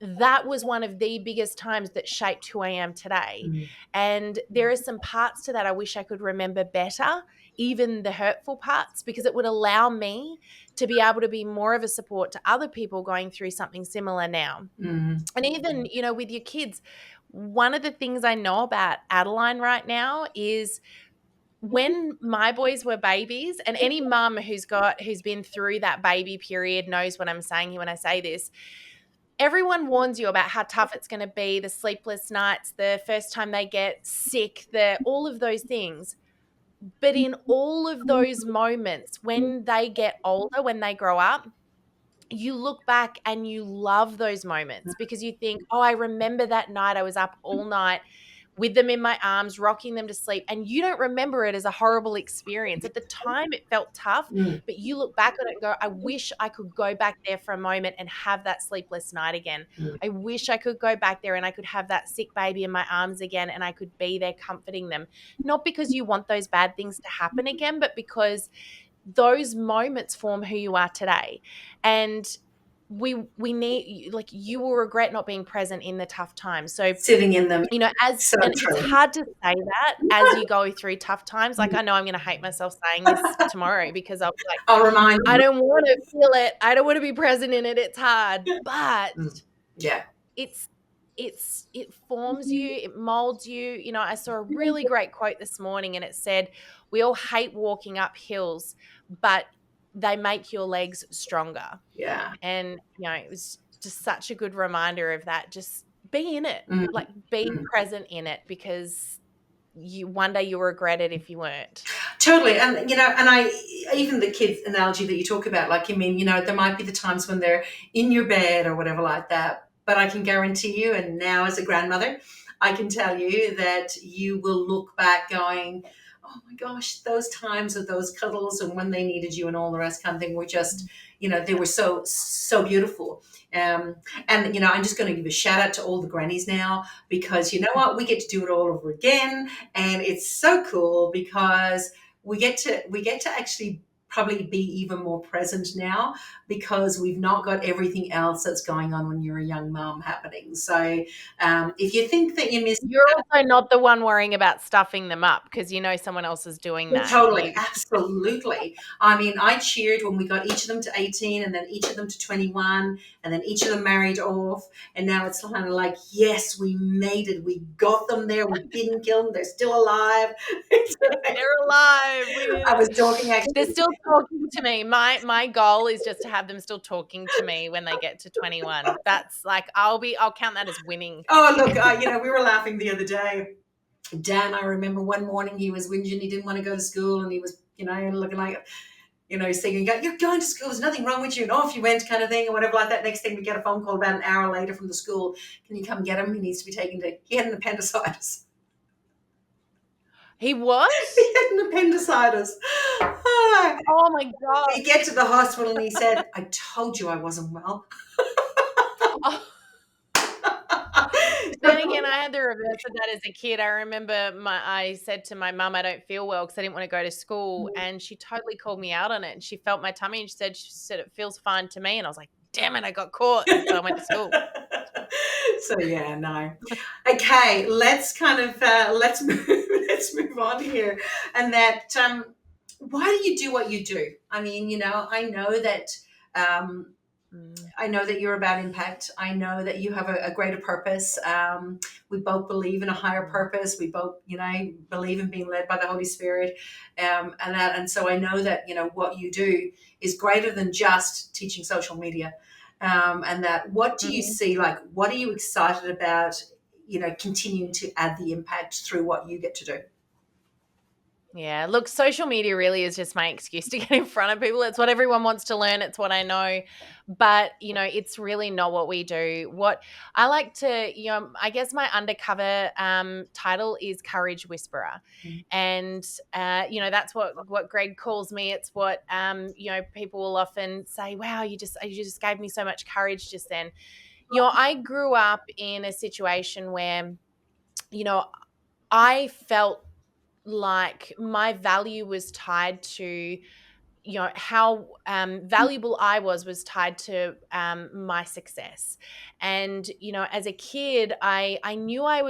Speaker 2: that was one of the biggest times that shaped who I am today.
Speaker 1: Mm,
Speaker 2: And there are some parts to that I wish I could remember better, even the hurtful parts, because it would allow me to be able to be more of a support to other people going through something similar now.
Speaker 1: mm,
Speaker 2: And even, with your kids, one of the things I know about Adeline right now is when my boys were babies, and any mum who's been through that baby period knows what I'm saying here when I say this. Everyone warns you about how tough it's going to be, the sleepless nights, the first time they get sick, the all of those things. But in all of those moments, when they get older, when they grow up, you look back and you love those moments, because you think, oh, I remember that night I was up all night with them in my arms, rocking them to sleep. And you don't remember it as a horrible experience. At the time, it felt tough,
Speaker 1: Mm,
Speaker 2: but you look back on it and go, I wish I could go back there for a moment and have that sleepless night again.
Speaker 1: mm.
Speaker 2: I wish I could go back there and I could have that sick baby in my arms again and I could be there comforting them. Not because you want those bad things to happen again, but because those moments form who you are today. And we need, like, you will regret not being present in the tough times. So,
Speaker 1: Sitting in them.
Speaker 2: as
Speaker 1: So
Speaker 2: and it's
Speaker 1: true.
Speaker 2: hard to say that as you go through tough times. Like, I know I'm going to hate myself saying this tomorrow because I'll be like,
Speaker 1: I'll remind
Speaker 2: I
Speaker 1: you.
Speaker 2: don't want to feel it. I don't want to be present in it. It's hard, but
Speaker 1: Mm, yeah.
Speaker 2: it's it forms you, it molds you. I saw a really great quote this morning and it said, we all hate walking up hills, but they make your legs stronger.
Speaker 1: Yeah.
Speaker 2: And it was just such a good reminder of that. Just be in it,
Speaker 1: Mm,
Speaker 2: like be
Speaker 1: mm.
Speaker 2: present in it, because one day you'll regret it if you weren't.
Speaker 1: Totally. And, and even the kids analogy that you talk about, like, there might be the times when they're in your bed or whatever like that, but I can guarantee you, and now as a grandmother, I can tell you that you will look back going, oh my gosh, those times of those cuddles and when they needed you and all the rest kind of thing were just, they were so, so beautiful. Um, and, I'm just going to give a shout out to all the grannies now, because you know what? We get to do it all over again. And it's so cool because we get to actually probably be even more present now, because we've not got everything else that's going on when you're a young mom happening. So if you think that you miss.
Speaker 2: You're also not the one worrying about stuffing them up because someone else is doing
Speaker 1: Oh,
Speaker 2: that.
Speaker 1: totally, absolutely. I mean, I cheered when we got each of them to 18 and then each of them to 21 and then each of them married off. And now it's kind of like, yes, we made it. We got them there. We didn't kill them. They're still alive.
Speaker 2: They're alive. We did
Speaker 1: I
Speaker 2: it.
Speaker 1: was talking
Speaker 2: They're
Speaker 1: actually.
Speaker 2: still talking to me. My goal is just to have them still talking to me when they get to 21. That's like, I'll count that as winning.
Speaker 1: Oh, look, we were laughing the other day. Dan, I remember one morning he was whinging. He didn't want to go to school and he was, looking like, saying, you're going to school. There's nothing wrong with you. And off you went kind of thing or whatever like that. Next thing we get a phone call about an hour later from the school. Can you come get him? He needs to be taken he had an appendicitis.
Speaker 2: He what?
Speaker 1: He had an appendicitis. Ah,
Speaker 2: Oh my God.
Speaker 1: we get to the hospital and he said, I told you I wasn't well.
Speaker 2: Oh. Then again, I had the reverse of that as a kid. I remember I said to my mum, I don't feel well because I didn't want to go to school. And she totally called me out on it. And she felt my tummy and she said, it feels fine to me. And I was like, damn it, I got caught. So I went to school.
Speaker 1: So yeah, no. Okay, let's kind of let's move on here. And that why do you do what you do? I mean, I know that um, you're about impact. I know that you have a greater purpose. We both believe in a higher purpose. We both, believe in being led by the Holy Spirit, and so I know that what you do is greater than just teaching social media. And that, what do you see? Like, what are you excited about? Continuing to add the impact through what you get to do.
Speaker 2: Yeah, look, social media really is just my excuse to get in front of people. It's what everyone wants to learn. It's what I know. But, it's really not what we do. What I like to, I guess my undercover title is Courage Whisperer.
Speaker 1: Mm.
Speaker 2: And, that's what Greg calls me. It's what, people will often say, wow, you just gave me so much courage just then. I grew up in a situation where, I felt like my value was tied to how valuable I was tied to my success. And as a kid, I knew I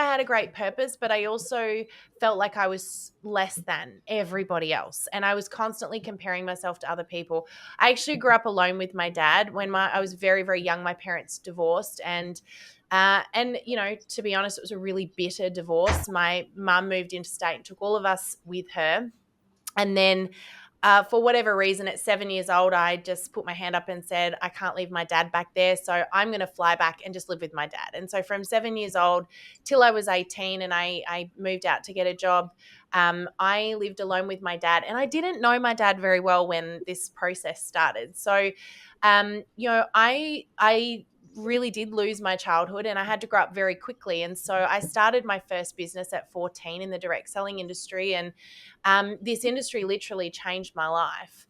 Speaker 2: had a great purpose, but I also felt like I was less than everybody else, and I was constantly comparing myself to other people. I actually grew up alone with my dad. When I was very, very young, my parents divorced, and to be honest, it was a really bitter divorce. My mum moved interstate and took all of us with her. And then for whatever reason, at 7 years old, I just put my hand up and said, I can't leave my dad back there. So I'm going to fly back and just live with my dad. And so from 7 years old till I was 18 and I moved out to get a job, I lived alone with my dad. And I didn't know my dad very well when this process started. So, I really did lose my childhood and I had to grow up very quickly. And so I started my first business at 14 in the direct selling industry. And this industry literally changed my life.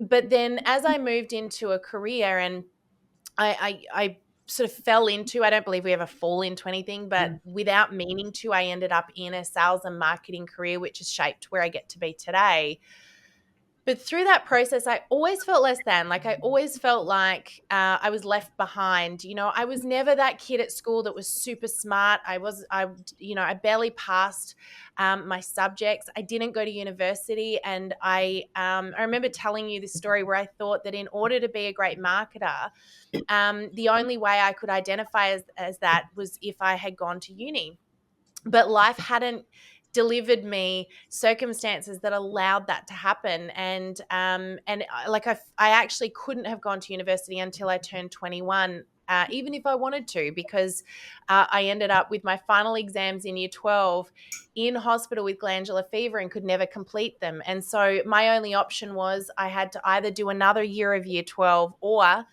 Speaker 2: But then as I moved into a career and I sort of fell into, I don't believe we ever fall into anything, but
Speaker 1: Mm.
Speaker 2: without meaning to, I ended up in a sales and marketing career, which has shaped where I get to be today. But through that process, I always felt less than. Like I always felt like I was left behind. I was never that kid at school that was super smart. I barely passed my subjects. I didn't go to university, and I remember telling you this story where I thought that in order to be a great marketer, the only way I could identify as that was if I had gone to uni. But life hadn't delivered me circumstances that allowed that to happen, and I actually couldn't have gone to university until I turned 21, even if I wanted to, because I ended up with my final exams in year 12 in hospital with glandular fever and could never complete them. And so my only option was I had to either do another year of year 12, or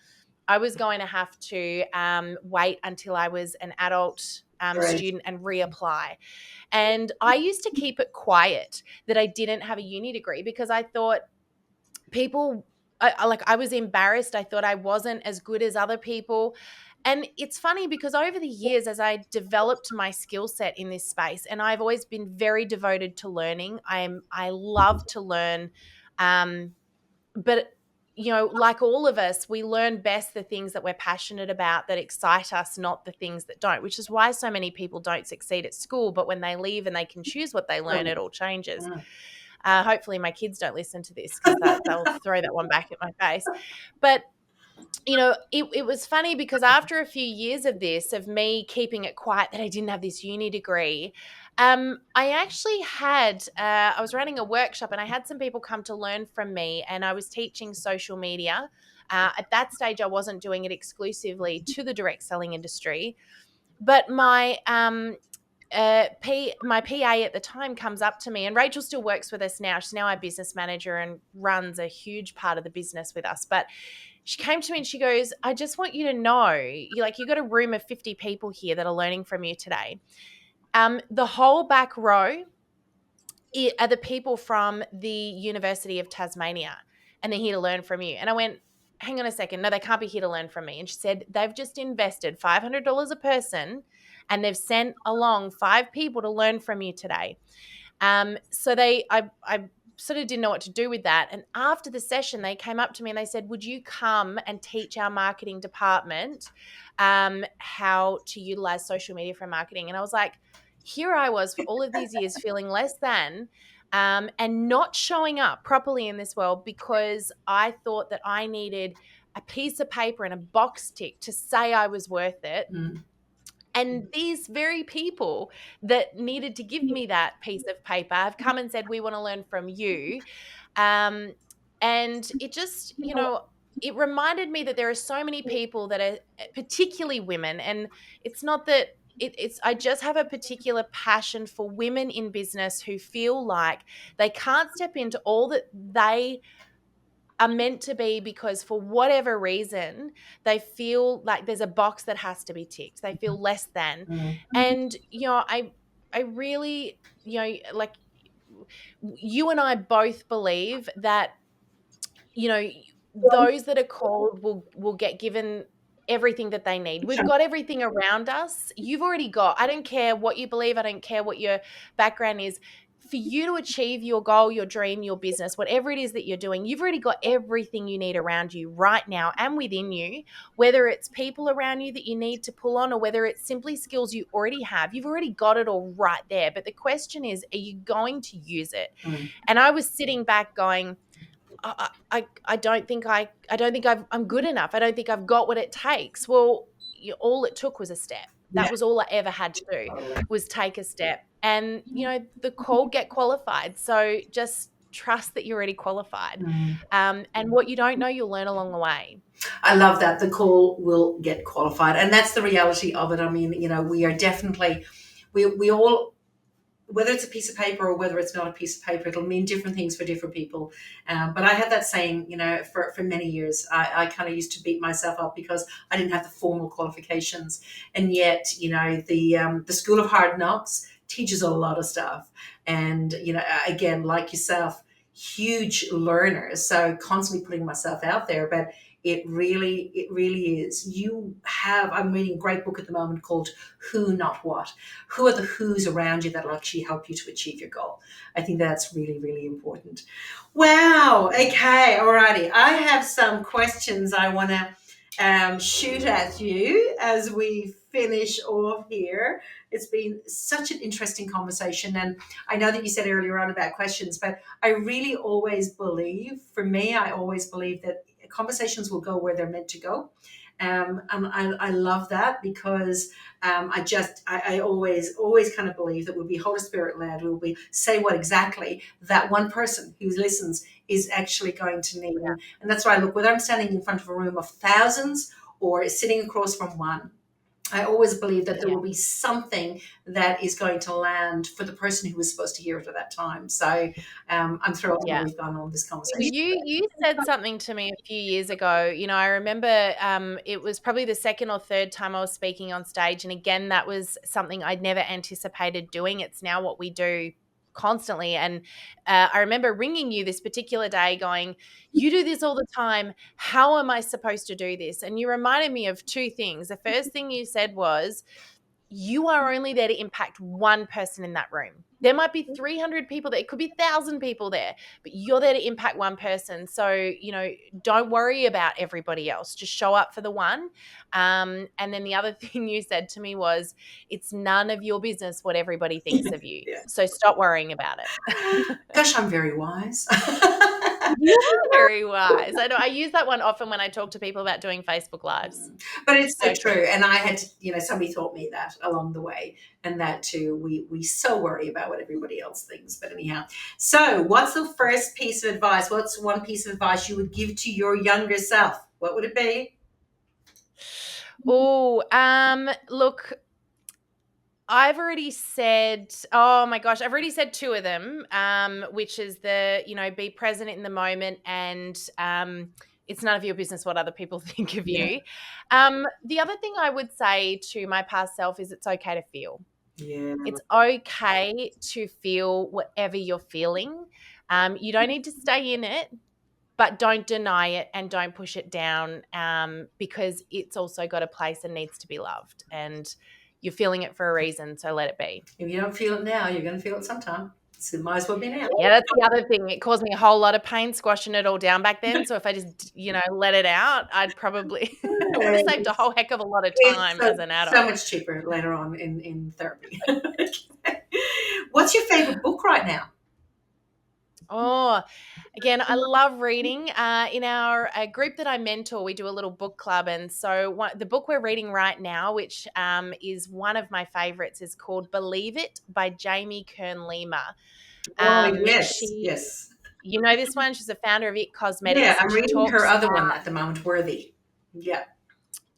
Speaker 2: I was going to have to wait until I was an adult
Speaker 1: Right.
Speaker 2: student and reapply. And I used to keep it quiet that I didn't have a uni degree because I thought people, I was embarrassed. I thought I wasn't as good as other people. And it's funny because over the years, as I developed my skill set in this space, and I've always been very devoted to learning. I love to learn. But like all of us, we learn best the things that we're passionate about, that excite us, not the things that don't, which is why so many people don't succeed at school. But when they leave and they can choose what they learn,
Speaker 1: Right.
Speaker 2: it all changes.
Speaker 1: Mm.
Speaker 2: Hopefully my kids don't listen to this because they'll throw that one back at my face. But it was funny because after a few years of this, of me keeping it quiet that I didn't have this uni degree, I was running a workshop and I had some people come to learn from me, and I was teaching social media. At that stage, I wasn't doing it exclusively to the direct selling industry, but my PA at the time comes up to me, and Rachel still works with us now. She's now our business manager and runs a huge part of the business with us. But she came to me and she goes, I just want you to know, you got a room of 50 people here that are learning from you today. The whole back row are the people from the University of Tasmania, and they're here to learn from you. And I went, hang on a second. No, they can't be here to learn from me. And she said, they've just invested $500 a person and they've sent along 5 people to learn from you today. I sort of didn't know what to do with that. And after the session, they came up to me and they said, would you come and teach our marketing department how to utilize social media for marketing? And I was like, here I was for all of these years feeling less than and not showing up properly in this world because I thought that I needed a piece of paper and a box tick to say I was worth it.
Speaker 1: Mm.
Speaker 2: And these very people that needed to give me that piece of paper have come and said, we want to learn from you. And it just, it reminded me that there are so many people that are particularly women. And it's not that I just have a particular passion for women in business who feel like they can't step into all that they are meant to be because for whatever reason they feel like there's a box that has to be ticked. They feel less than.
Speaker 1: Mm.
Speaker 2: And I really, like, you and I both believe that those that are called will get given everything that they need. We've got everything around us. You've already got, I don't care what you believe, I don't care what your background is. For you to achieve your goal, your dream, your business, whatever it is that you're doing, you've already got everything you need around you right now and within you, whether it's people around you that you need to pull on or whether it's simply skills you already have. You've already got it all right there. But the question is, are you going to use it?
Speaker 1: Mm.
Speaker 2: And I was sitting back going, I don't think I'm good enough. I don't think I've got what it takes. Well, all it took was a step.
Speaker 1: Yeah.
Speaker 2: That was all I ever had to do
Speaker 1: Totally.
Speaker 2: was take a step. And, the call get qualified. So just trust that you're already qualified.
Speaker 1: Mm.
Speaker 2: And what you don't know, you'll learn along the way.
Speaker 1: I love that. The call will get qualified. And that's the reality of it. I mean, we are definitely, we all whether it's a piece of paper or whether it's not a piece of paper, it'll mean different things for different people. But I had that saying, for many years. I kind of used to beat myself up because I didn't have the formal qualifications, and yet, the School of Hard Knocks teaches a lot of stuff. And again, like yourself, huge learners. So constantly putting myself out there, but it really is. I'm reading a great book at the moment called Who Not What. Who are the who's around you that'll actually help you to achieve your goal? I think that's really, really important. Wow. Okay. Alrighty. I have some questions I want to shoot at you as we finish off here. It's been such an interesting conversation. And I know that you said earlier on about questions, but I really always believe, for me, I always believe that conversations will go where they're meant to go. And I love that because I always kind of believe that we'll be Holy Spirit led. We'll be say what exactly that one person who listens is actually going to need. And that's why I look, whether I'm standing in front of a room of thousands or sitting across from one, I always believe that there will be something that is going to land for the person who was supposed to hear it at that time. So I'm thrilled that we've gone on this conversation.
Speaker 2: You said something to me a few years ago. I remember it was probably the second or third time I was speaking on stage. And again, that was something I'd never anticipated doing. It's now what we do constantly. And I remember ringing you this particular day going, you do this all the time. How am I supposed to do this? And you reminded me of two things. The first thing you said was, you are only there to impact one person in that room. There might be 300 people there. It could be 1,000 people there, but you're there to impact one person. So, don't worry about everybody else. Just show up for the one. And then the other thing you said to me was, it's none of your business what everybody thinks of you.
Speaker 1: Yeah.
Speaker 2: So stop worrying about it.
Speaker 1: Gosh, I'm very wise.
Speaker 2: You are very wise. I know. I use that one often when I talk to people about doing Facebook Lives.
Speaker 1: But it's so true. And I had to, somebody taught me that along the way. And that too, we so worry about what everybody else thinks. But anyhow, so what's the first piece of advice? What's one piece of advice you would give to your younger self? What would it be?
Speaker 2: Oh, look, I've already said, oh my gosh, I've already said two of them, which is be present in the moment and it's none of your business what other people think of you. The other thing I would say to my past self is it's okay to feel.
Speaker 1: Yeah.
Speaker 2: It's okay to feel whatever you're feeling. You don't need to stay in it, but don't deny it and don't push it down because it's also got a place and needs to be loved. And you're feeling it for a reason, so let it be.
Speaker 1: If you don't feel it now, you're going to feel it sometime. So it might as well be now.
Speaker 2: Yeah, that's the other thing. It caused me a whole lot of pain squashing it all down back then. So if I just, let it out, I'd probably I would have saved a whole heck of a lot of time as an adult.
Speaker 1: So much cheaper later on in therapy. What's your favorite book right now?
Speaker 2: Oh, again, I love reading. In our group that I mentor, we do a little book club. And so the book we're reading right now, which is one of my favorites, is called Believe It by Jamie Kern Lima.
Speaker 1: Yes.
Speaker 2: You know this one? She's the founder of It Cosmetics.
Speaker 1: Yeah, I'm reading her other one at the moment, Worthy. Yeah.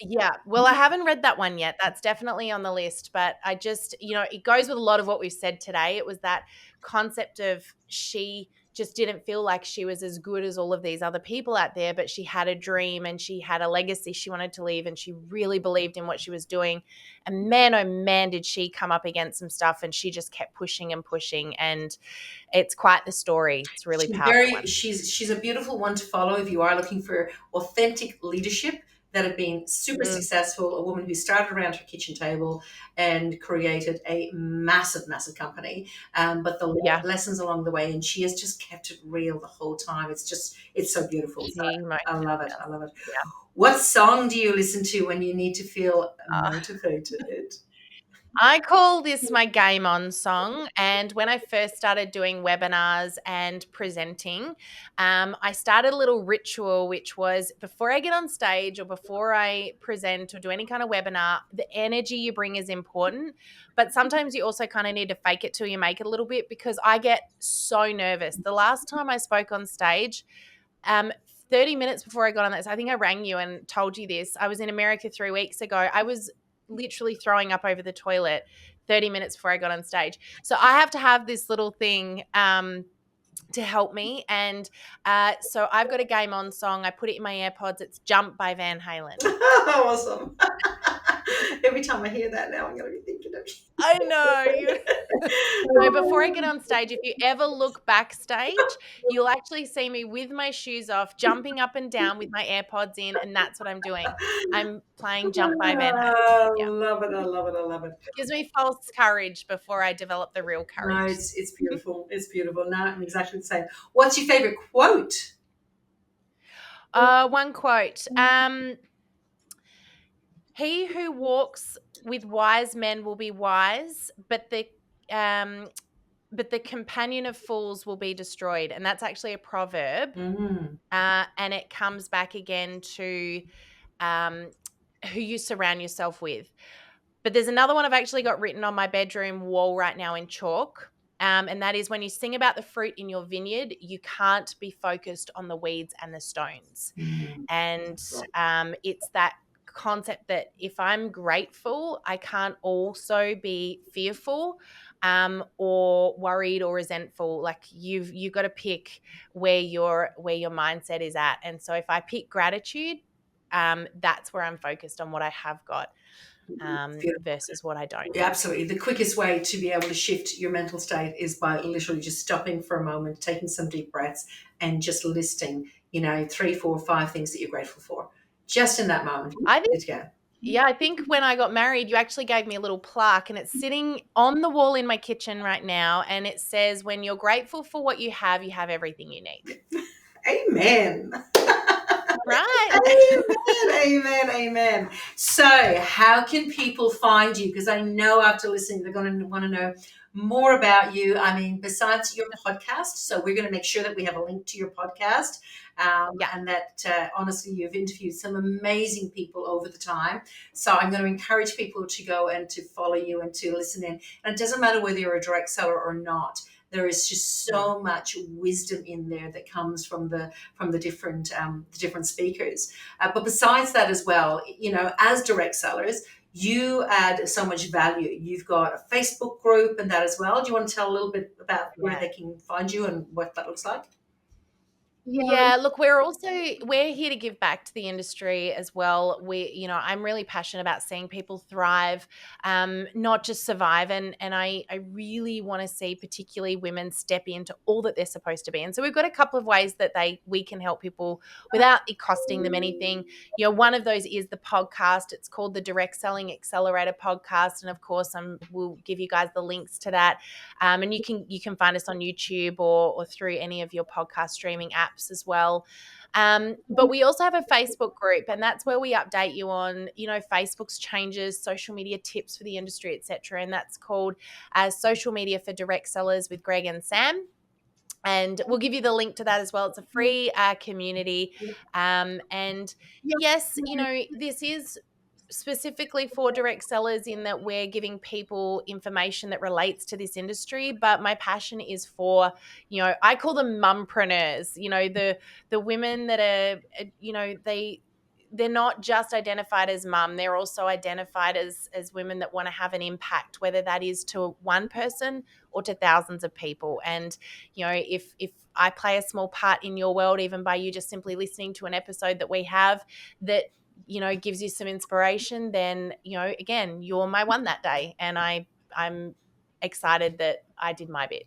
Speaker 2: Yeah. Well, I haven't read that one yet. That's definitely on the list. But I just, it goes with a lot of what we've said today. It was that concept of she just didn't feel like she was as good as all of these other people out there, but she had a dream and she had a legacy she wanted to leave and she really believed in what she was doing. And man, oh man, did she come up against some stuff and she just kept pushing and pushing. And it's quite the story. It's really powerful.
Speaker 1: She's a beautiful one to follow if you are looking for authentic leadership that have been super successful, a woman who started around her kitchen table and created a massive, massive company. But the lessons along the way, and she has just kept it real the whole time. It's so beautiful. So I love it. I love it. Yeah. What song do you listen to when you need to feel motivated?
Speaker 2: I call this my game on song. And when I first started doing webinars and presenting, I started a little ritual, which was before I get on stage or before I present or do any kind of webinar, the energy you bring is important. But sometimes you also kind of need to fake it till you make it a little bit because I get so nervous. The last time I spoke on stage, 30 minutes before I got on this, I think I rang you and told you this. I was in America 3 weeks ago. I was literally throwing up over the toilet. 30 minutes before I got on stage. So I have to have this little thing to help me. And so I've got a Game On song. I put it in my AirPods. It's Jump by Van Halen.
Speaker 1: Awesome. Every time I hear that now, I'm going to be thinking of
Speaker 2: I know. So before I get
Speaker 1: you.
Speaker 2: on stage, if you ever look backstage, you'll actually see me with my shoes off, jumping up and down with my AirPods in, and that's what I'm doing. I'm playing Jump by Van Halen.
Speaker 1: I
Speaker 2: Yeah.
Speaker 1: love it. I love it. I love it.
Speaker 2: Gives me false courage before I develop the real
Speaker 1: No,
Speaker 2: courage.
Speaker 1: it's beautiful. It's beautiful. No, I'm exactly the same. What's your favorite quote?
Speaker 2: One quote. He who walks with wise men will be wise, but the companion of fools will be destroyed. And that's actually a proverb.
Speaker 1: Mm.
Speaker 2: And it comes back again to who you surround yourself with. But there's another one I've actually got written on my bedroom wall right now in chalk. And that is, when you sing about the fruit in your vineyard, you can't be focused on the weeds and the stones.
Speaker 1: Mm.
Speaker 2: And it's that concept that if I'm grateful, I can't also be fearful or worried or resentful. Like you've got to pick where your mindset is at. And so if I pick gratitude, that's where I'm focused on what I have got versus what I don't.
Speaker 1: Yeah, absolutely. The quickest way to be able to shift your mental state is by literally just stopping for a moment, taking some deep breaths, and just listing, 3, 4, 5 things that you're grateful for. Just in that moment.
Speaker 2: I think,
Speaker 1: Good to go.
Speaker 2: yeah, I think when I got married, you actually gave me a little plaque, and it's sitting on the wall in my kitchen right now. And it says, when you're grateful for what you have everything you need.
Speaker 1: Amen.
Speaker 2: Right.
Speaker 1: Amen. Amen. So, how can people find you? Because I know after listening, they're going to want to know more about you. I mean, besides your podcast, so we're going to make sure that we have a link to your podcast,
Speaker 2: Yeah.
Speaker 1: and that honestly, you've interviewed some amazing people over the time. So, I'm going to encourage people to go and to follow you and to listen in. And it doesn't matter whether you're a direct seller or not. There is just so much wisdom in there that comes from the different speakers. But besides that as well, as direct sellers, you add so much value. You've got a Facebook group and that as well. Do you want to tell a little bit about where
Speaker 2: Yeah.
Speaker 1: they can find you and what that looks like?
Speaker 2: Yeah, look, we're here to give back to the industry as well. I'm really passionate about seeing people thrive, not just survive. And I really want to see particularly women step into all that they're supposed to be. And so we've got a couple of ways that we can help people without it costing them anything. One of those is the podcast. It's called the Direct Selling Accelerator Podcast. And of course, we'll give you guys the links to that. And you can find us on YouTube or through any of your podcast streaming apps as well. But we also have a Facebook group, and that's where we update you on, Facebook's changes, social media tips for the industry, etc. And that's called Social Media for Direct Sellers with Greg and Sam. And we'll give you the link to that as well. It's a free community. And yes, this is specifically for direct sellers in that we're giving people information that relates to this industry, but my passion is for, I call them mumpreneurs, the women that are, they're not just identified as mum, they're also identified as women that want to have an impact, whether that is to one person or to thousands of people. And if I play a small part in your world, even by you just simply listening to an episode that we have that gives you some inspiration, then again, you're my one that day, and I'm excited that I did my bit.